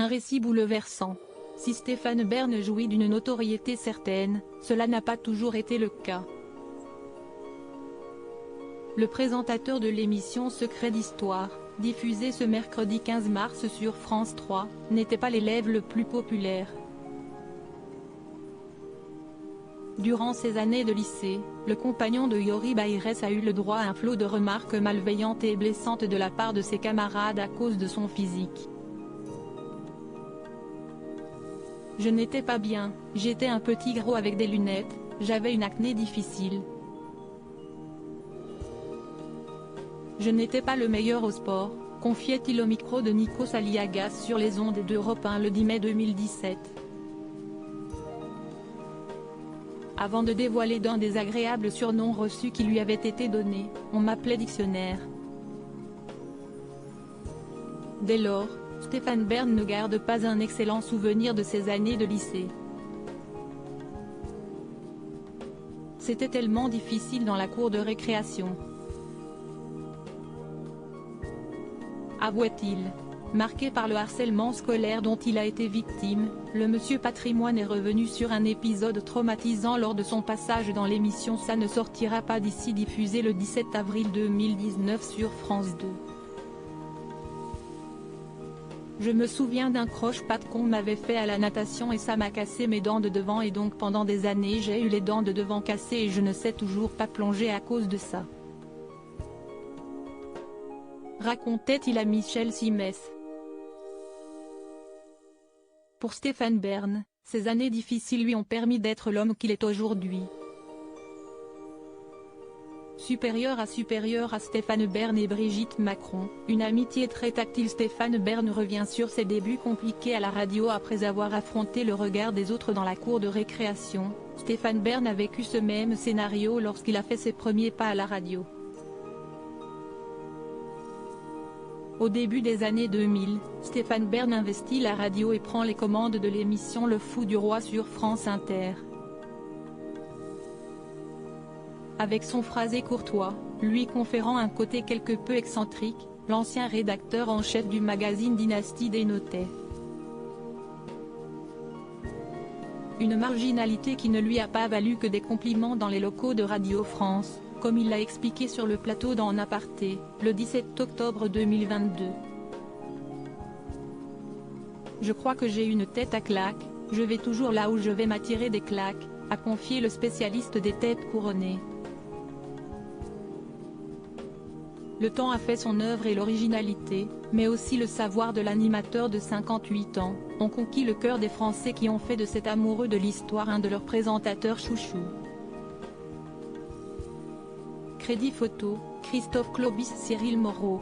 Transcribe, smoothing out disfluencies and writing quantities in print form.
Un récit bouleversant. Si Stéphane Bern jouit d'une notoriété certaine, cela n'a pas toujours été le cas. Le présentateur de l'émission Secret d'Histoire, diffusée ce mercredi 15 mars sur France 3, n'était pas l'élève le plus populaire. Durant ses années de lycée, le compagnon de Yori Bayrès a eu le droit à un flot de remarques malveillantes et blessantes de la part de ses camarades à cause de son physique. Je n'étais pas bien, j'étais un petit gros avec des lunettes, j'avais une acné difficile. Je n'étais pas le meilleur au sport, confiait-il au micro de Nikos Aliagas sur les ondes d'Europe 1 le 10 mai 2017. Avant de dévoiler d'un désagréable surnom reçu qui lui avait été donné, on m'appelait dictionnaire. Dès lors, Stéphane Bern ne garde pas un excellent souvenir de ses années de lycée. C'était tellement difficile dans la cour de récréation. Avouait-il. Marqué par le harcèlement scolaire dont il a été victime, le monsieur Patrimoine est revenu sur un épisode traumatisant lors de son passage dans l'émission Ça ne sortira pas d'ici diffusée le 17 avril 2019 sur France 2. Je me souviens d'un croche-patte qu'on m'avait fait à la natation et ça m'a cassé mes dents de devant et donc pendant des années j'ai eu les dents de devant cassées et je ne sais toujours pas plonger à cause de ça. Racontait-il à Michel Simès. Pour Stéphane Bern, ces années difficiles lui ont permis d'être l'homme qu'il est aujourd'hui. Supérieur à Stéphane Bern et Brigitte Macron, une amitié très tactile. Stéphane Bern revient sur ses débuts compliqués à la radio après avoir affronté le regard des autres dans la cour de récréation. Stéphane Bern a vécu ce même scénario lorsqu'il a fait ses premiers pas à la radio. Au début des années 2000, Stéphane Bern investit la radio et prend les commandes de l'émission Le Fou du Roi sur France Inter. Avec son phrasé courtois, lui conférant un côté quelque peu excentrique, l'ancien rédacteur en chef du magazine Dynastie dénotait une marginalité qui ne lui a pas valu que des compliments dans les locaux de Radio France, comme il l'a expliqué sur le plateau d'En Aparté, le 17 octobre 2022. Je crois que j'ai une tête à claque, je vais toujours là où je vais m'attirer des claques, a confié le spécialiste des têtes couronnées. Le temps a fait son œuvre et l'originalité, mais aussi le savoir de l'animateur de 58 ans, ont conquis le cœur des Français qui ont fait de cet amoureux de l'histoire un de leurs présentateurs chouchous. Crédit photo, Christophe Clobis, Cyril Moreau.